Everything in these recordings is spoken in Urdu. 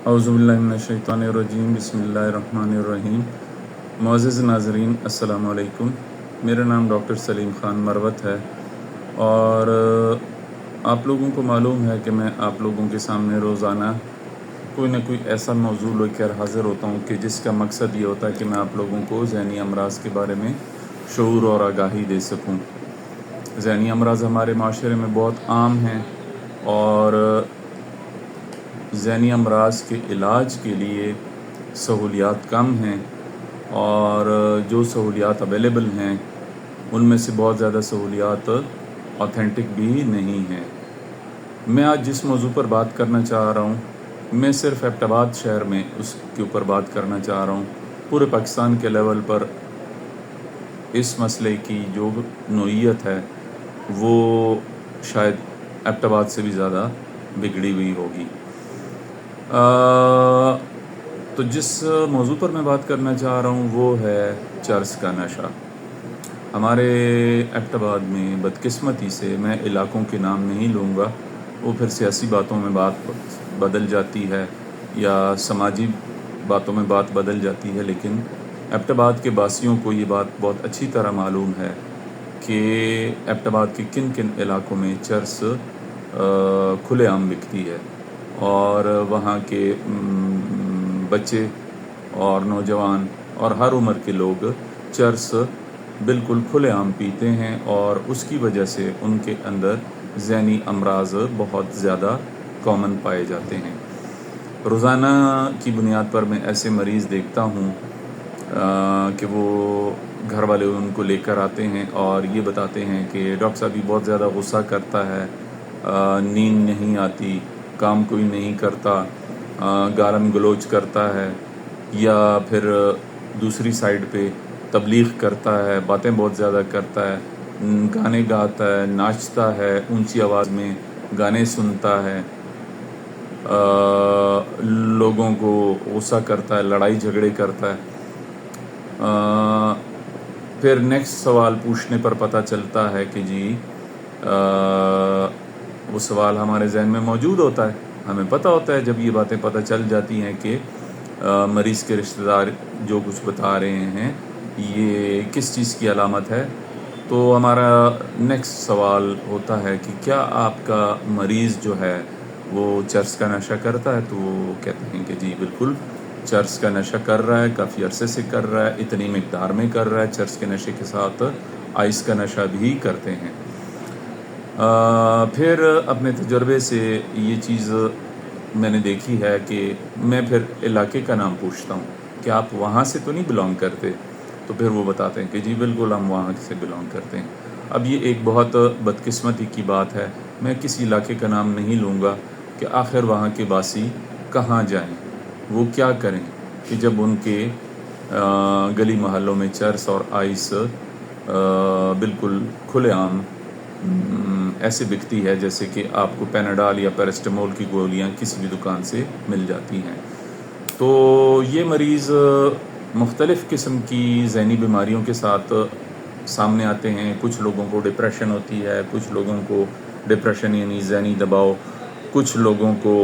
اعوذ باللہ من الشیطان الرجیم، بسم اللہ الرحمن الرحیم۔ معزز ناظرین، السلام علیکم۔ میرا نام ڈاکٹر سلیم خان مروت ہے اور آپ لوگوں کو معلوم ہے کہ میں آپ لوگوں کے سامنے روزانہ کوئی نہ کوئی ایسا موضوع لے کر حاضر ہوتا ہوں کہ جس کا مقصد یہ ہوتا ہے کہ میں آپ لوگوں کو ذہنی امراض کے بارے میں شعور اور آگاہی دے سکوں۔ ذہنی امراض ہمارے معاشرے میں بہت عام ہیں اور ذہنی امراض کے علاج کے لیے سہولیات کم ہیں، اور جو سہولیات اویلیبل ہیں ان میں سے بہت زیادہ سہولیات آتھینٹک بھی نہیں ہیں۔ میں آج جس موضوع پر بات کرنا چاہ رہا ہوں، میں صرف ایبٹ آباد شہر میں اس کے اوپر بات کرنا چاہ رہا ہوں۔ پورے پاکستان کے لیول پر اس مسئلے کی جو نوعیت ہے وہ شاید ایبٹ آباد سے بھی زیادہ بگڑی ہوئی ہوگی۔ تو جس موضوع پر میں بات کرنا چاہ رہا ہوں وہ ہے چرس کا نشہ۔ ہمارے ایبٹ آباد میں بدقسمتی سے، میں علاقوں کے نام نہیں لوں گا، وہ پھر سیاسی باتوں میں بات بدل جاتی ہے یا سماجی باتوں میں بات بدل جاتی ہے، لیکن ایبٹ آباد کے باسیوں کو یہ بات بہت اچھی طرح معلوم ہے کہ ایبٹ آباد کے کن کن علاقوں میں چرس کھلے عام بکتی ہے، اور وہاں کے بچے اور نوجوان اور ہر عمر کے لوگ چرس بالکل کھلے عام پیتے ہیں، اور اس کی وجہ سے ان کے اندر ذہنی امراض بہت زیادہ کامن پائے جاتے ہیں۔ روزانہ کی بنیاد پر میں ایسے مریض دیکھتا ہوں کہ وہ گھر والے ان کو لے کر آتے ہیں اور یہ بتاتے ہیں کہ ڈاکٹر صاحب یہ بہت زیادہ غصہ کرتا ہے، نیند نہیں آتی، کام کوئی نہیں کرتا، گالم گلوچ کرتا ہے، یا پھر دوسری سائیڈ پہ تبلیغ کرتا ہے، باتیں بہت زیادہ کرتا ہے، گانے گاتا ہے، ناچتا ہے، اونچی آواز میں گانے سنتا ہے، لوگوں کو غصہ کرتا ہے، لڑائی جھگڑے کرتا ہے۔ پھر نیکسٹ سوال پوچھنے پر پتہ چلتا ہے کہ جی وہ سوال ہمارے ذہن میں موجود ہوتا ہے، ہمیں پتہ ہوتا ہے جب یہ باتیں پتہ چل جاتی ہیں کہ مریض کے رشتہ دار جو کچھ بتا رہے ہیں یہ کس چیز کی علامت ہے، تو ہمارا نیکسٹ سوال ہوتا ہے کہ کیا آپ کا مریض جو ہے وہ چرس کا نشہ کرتا ہے؟ تو وہ کہتے ہیں کہ جی بالکل چرس کا نشہ کر رہا ہے، کافی عرصے سے کر رہا ہے، اتنی مقدار میں کر رہا ہے، چرس کے نشے کے ساتھ آئس کا نشہ بھی کرتے ہیں۔ پھر اپنے تجربے سے یہ چیز میں نے دیکھی ہے کہ میں پھر علاقے کا نام پوچھتا ہوں کہ آپ وہاں سے تو نہیں بلانگ کرتے؟ تو پھر وہ بتاتے ہیں کہ جی بالکل ہم وہاں سے بلانگ کرتے ہیں۔ اب یہ ایک بہت بدقسمتی کی بات ہے، میں کسی علاقے کا نام نہیں لوں گا کہ آخر وہاں کے باسی کہاں جائیں، وہ کیا کریں کہ جب ان کے گلی محلوں میں چرس اور آئس بالکل کھلے عام ایسے بکتی ہے جیسے کہ آپ کو پیناڈال یا پیرسٹامول کی گولیاں کسی بھی دکان سے مل جاتی ہیں۔ تو یہ مریض مختلف قسم کی ذہنی بیماریوں کے ساتھ سامنے آتے ہیں۔ کچھ لوگوں کو ڈپریشن ہوتی ہے، کچھ لوگوں کو ڈپریشن یعنی ذہنی دباؤ، کچھ لوگوں کو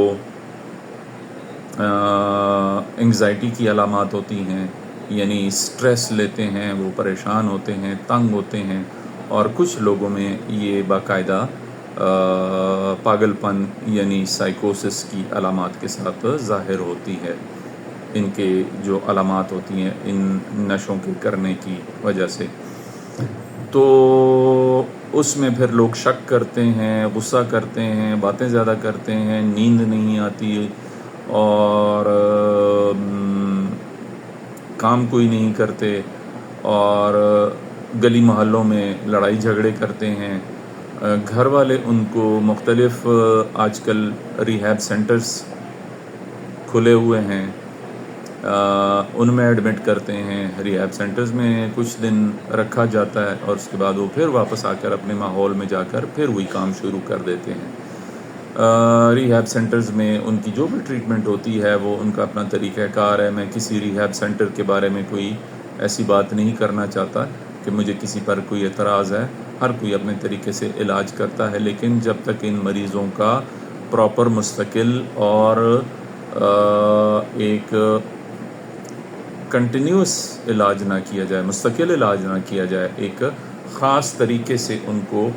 انگزائٹی کی علامات ہوتی ہیں، یعنی سٹریس لیتے ہیں، وہ پریشان ہوتے ہیں، تنگ ہوتے ہیں، اور کچھ لوگوں میں یہ باقاعدہ پاگل پن یعنی سائیکوسس کی علامات کے ساتھ ظاہر ہوتی ہے۔ ان کے جو علامات ہوتی ہیں ان نشوں کے کرنے کی وجہ سے، تو اس میں پھر لوگ شک کرتے ہیں، غصہ کرتے ہیں، باتیں زیادہ کرتے ہیں، نیند نہیں آتی، اور کام کوئی نہیں کرتے، اور گلی محلوں میں لڑائی جھگڑے کرتے ہیں۔ گھر والے ان کو مختلف آج کل ریہیب سینٹرز کھلے ہوئے ہیں، ان میں ایڈمٹ کرتے ہیں۔ ریہیب سینٹرز میں کچھ دن رکھا جاتا ہے اور اس کے بعد وہ پھر واپس آ کر اپنے ماحول میں جا کر پھر وہی کام شروع کر دیتے ہیں۔ ریہیب سینٹرز میں ان کی جو بھی ٹریٹمنٹ ہوتی ہے وہ ان کا اپنا طریقہ کار ہے۔ میں کسی ریہیب سینٹر کے بارے میں کوئی ایسی بات نہیں کرنا چاہتا کہ مجھے کسی پر کوئی اعتراض ہے، ہر کوئی اپنے طریقے سے علاج کرتا ہے، لیکن جب تک ان مریضوں کا پراپر مستقل اور ایک کنٹینیوس علاج نہ کیا جائے، مستقل علاج نہ کیا جائے، ایک خاص طریقے سے ان کو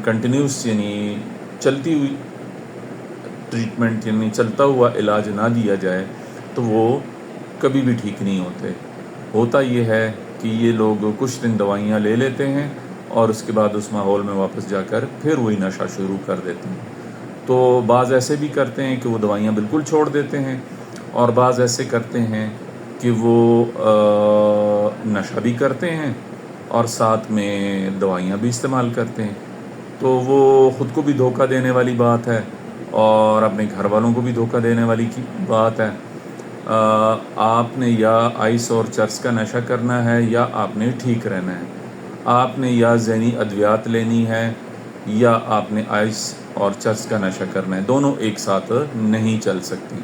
کنٹینیوس یعنی چلتی ہوئی ٹریٹمنٹ یعنی چلتا ہوا علاج نہ دیا جائے تو وہ کبھی بھی ٹھیک نہیں ہوتے۔ ہوتا یہ ہے کہ یہ لوگ کچھ دن دوائیاں لے لیتے ہیں اور اس کے بعد اس ماحول میں واپس جا کر پھر وہی نشہ شروع کر دیتے ہیں۔ تو بعض ایسے بھی کرتے ہیں کہ وہ دوائیاں بالکل چھوڑ دیتے ہیں، اور بعض ایسے کرتے ہیں کہ وہ نشہ بھی کرتے ہیں اور ساتھ میں دوائیاں بھی استعمال کرتے ہیں۔ تو وہ خود کو بھی دھوکہ دینے والی بات ہے اور اپنے گھر والوں کو بھی دھوکہ دینے والی کی بات ہے۔ آپ نے یا آئس اور چرس کا نشہ کرنا ہے یا آپ نے ٹھیک رہنا ہے۔ آپ نے یا ذہنی ادویات لینی ہے یا آپ نے آئس اور چرس کا نشہ کرنا ہے، دونوں ایک ساتھ نہیں چل سکتی۔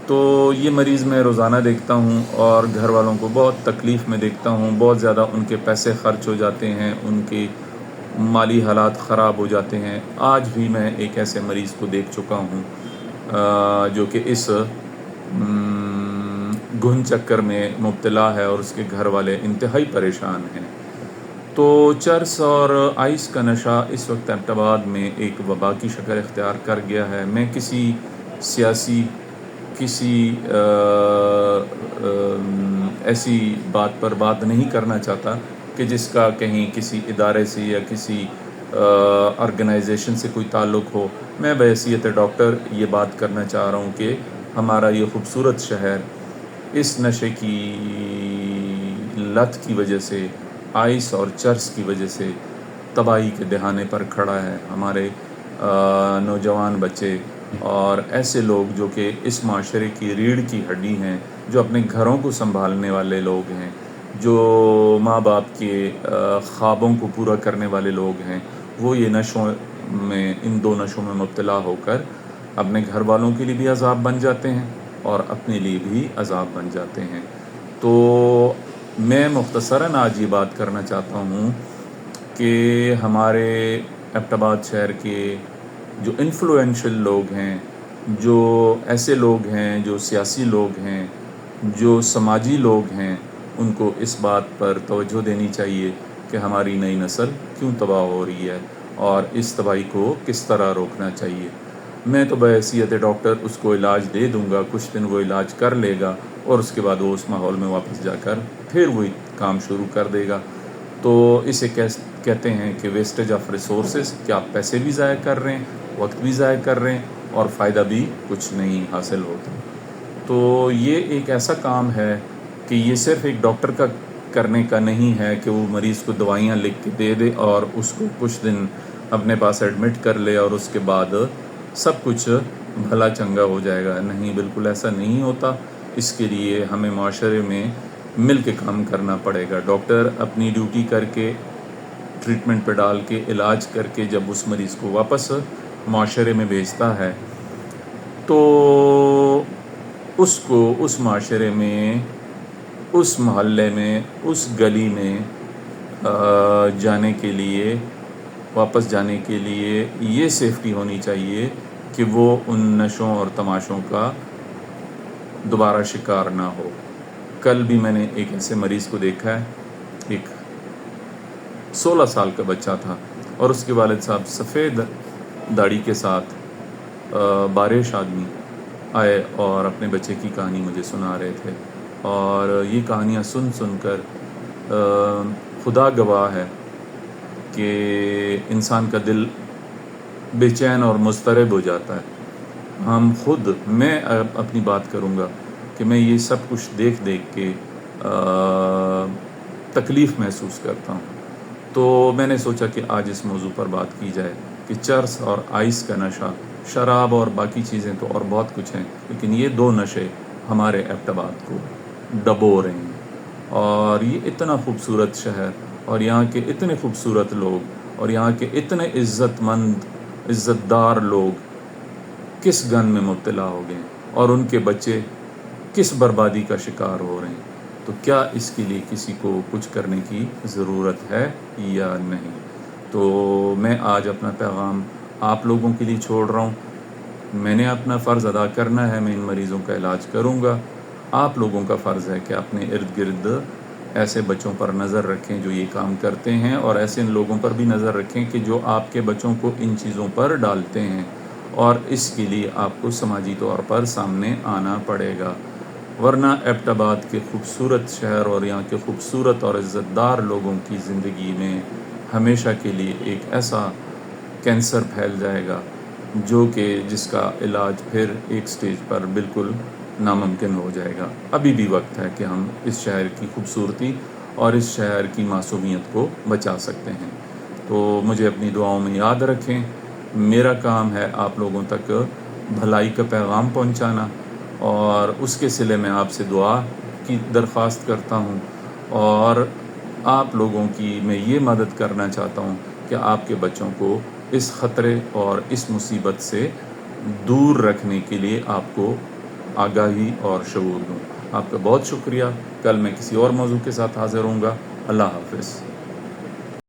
تو یہ مریض میں روزانہ دیکھتا ہوں اور گھر والوں کو بہت تکلیف میں دیکھتا ہوں، بہت زیادہ ان کے پیسے خرچ ہو جاتے ہیں، ان کے مالی حالات خراب ہو جاتے ہیں۔ آج بھی میں ایک ایسے مریض کو دیکھ چکا ہوں جو کہ اس گھن چکر میں مبتلا ہے اور اس کے گھر والے انتہائی پریشان ہیں۔ تو چرس اور آئس کا نشہ اس وقت ایبٹ آباد میں ایک وبا کی شکل اختیار کر گیا ہے۔ میں کسی سیاسی کسی ایسی بات پر بات نہیں کرنا چاہتا کہ جس کا کہیں کسی ادارے سے یا کسی آرگنائزیشن سے کوئی تعلق ہو۔ میں بحیثیت ڈاکٹر یہ بات کرنا چاہ رہا ہوں کہ ہمارا یہ خوبصورت شہر اس نشے کی لت کی وجہ سے، آئس اور چرس کی وجہ سے تباہی کے دہانے پر کھڑا ہے۔ ہمارے نوجوان بچے اور ایسے لوگ جو کہ اس معاشرے کی ریڑھ کی ہڈی ہیں، جو اپنے گھروں کو سنبھالنے والے لوگ ہیں، جو ماں باپ کے خوابوں کو پورا کرنے والے لوگ ہیں، وہ یہ نشوں میں ان دو نشوں میں مبتلا ہو کر اپنے گھر والوں کے لیے بھی عذاب بن جاتے ہیں اور اپنے لیے بھی عذاب بن جاتے ہیں۔ تو میں مختصراً آج یہ بات کرنا چاہتا ہوں کہ ہمارے ایبٹ آباد شہر کے جو انفلوئنشل لوگ ہیں، جو ایسے لوگ ہیں، جو سیاسی لوگ ہیں، جو سماجی لوگ ہیں، ان کو اس بات پر توجہ دینی چاہیے کہ ہماری نئی نسل کیوں تباہ ہو رہی ہے اور اس تباہی کو کس طرح روکنا چاہیے۔ میں تو بحیثیت ڈاکٹر اس کو علاج دے دوں گا، کچھ دن وہ علاج کر لے گا اور اس کے بعد وہ اس ماحول میں واپس جا کر پھر وہی کام شروع کر دے گا۔ تو اسے کہتے ہیں کہ ویسٹیج آف ریسورسز، کہ آپ پیسے بھی ضائع کر رہے ہیں، وقت بھی ضائع کر رہے ہیں اور فائدہ بھی کچھ نہیں حاصل ہوتا۔ تو یہ ایک ایسا کام ہے کہ یہ صرف ایک ڈاکٹر کا کرنے کا نہیں ہے کہ وہ مریض کو دوائیاں لکھ کے دے دے اور اس کو کچھ دن اپنے پاس ایڈمٹ کر لے اور اس کے بعد سب کچھ بھلا چنگا ہو جائے گا۔ نہیں، بالکل ایسا نہیں ہوتا۔ اس کے لیے ہمیں معاشرے میں مل کے کام کرنا پڑے گا۔ ڈاکٹر اپنی ڈیوٹی کر کے، ٹریٹمنٹ پہ ڈال کے، علاج کر کے جب اس مریض کو واپس معاشرے میں بھیجتا ہے تو اس کو اس معاشرے میں، اس محلے میں، اس گلی میں جانے کے لیے، واپس جانے کے لیے یہ سیفٹی ہونی چاہیے کہ وہ ان نشوں اور تماشوں کا دوبارہ شکار نہ ہو۔ کل بھی میں نے ایک ایسے مریض کو دیکھا ہے، ایک 16 سال کا بچہ تھا اور اس کے والد صاحب سفید داڑھی کے ساتھ بارش آدمی آئے اور اپنے بچے کی کہانی مجھے سنا رہے تھے، اور یہ کہانیاں سن سن کر خدا گواہ ہے کہ انسان کا دل بے چین اور مضطرب ہو جاتا ہے۔ میں اپنی بات کروں گا کہ میں یہ سب کچھ دیکھ کے تکلیف محسوس کرتا ہوں۔ تو میں نے سوچا کہ آج اس موضوع پر بات کی جائے کہ چرس اور آئس کا نشہ، شراب اور باقی چیزیں تو اور بہت کچھ ہیں، لیکن یہ دو نشے ہمارے ایبٹ آباد کو ڈبو رہے ہیں۔ اور یہ اتنا خوبصورت شہر اور یہاں کے اتنے خوبصورت لوگ اور یہاں کے اتنے عزت مند، عزت دار لوگ کس گن میں مبتلا ہو گئے اور ان کے بچے کس بربادی کا شکار ہو رہے ہیں۔ تو کیا اس کے لیے کسی کو کچھ کرنے کی ضرورت ہے یا نہیں؟ تو میں آج اپنا پیغام آپ لوگوں کے لیے چھوڑ رہا ہوں میں نے اپنا فرض ادا کرنا ہے، میں ان مریضوں کا علاج کروں گا۔ آپ لوگوں کا فرض ہے کہ اپنے ارد گرد ایسے بچوں پر نظر رکھیں جو یہ کام کرتے ہیں، اور ایسے لوگوں پر بھی نظر رکھیں کہ جو آپ کے بچوں کو ان چیزوں پر ڈالتے ہیں، اور اس کے لیے آپ کو سماجی طور پر سامنے آنا پڑے گا، ورنہ ایبٹ آباد کے خوبصورت شہر اور یہاں کے خوبصورت اور عزت دار لوگوں کی زندگی میں ہمیشہ کے لیے ایک ایسا کینسر پھیل جائے گا جو کہ جس کا علاج پھر ایک سٹیج پر بالکل ناممکن ہو جائے گا۔ ابھی بھی وقت ہے کہ ہم اس شہر کی خوبصورتی اور اس شہر کی معصومیت کو بچا سکتے ہیں۔ تو مجھے اپنی دعاؤں میں یاد رکھیں۔ میرا کام ہے آپ لوگوں تک بھلائی کا پیغام پہنچانا، اور اس کے صلے میں آپ سے دعا کی درخواست کرتا ہوں، اور آپ لوگوں کی میں یہ مدد کرنا چاہتا ہوں کہ آپ کے بچوں کو اس خطرے اور اس مصیبت سے دور رکھنے کے لیے آپ کو آگاہی اور شعور دوں۔ آپ کا بہت شکریہ۔ کل میں کسی اور موضوع کے ساتھ حاضر ہوں گا۔ اللہ حافظ۔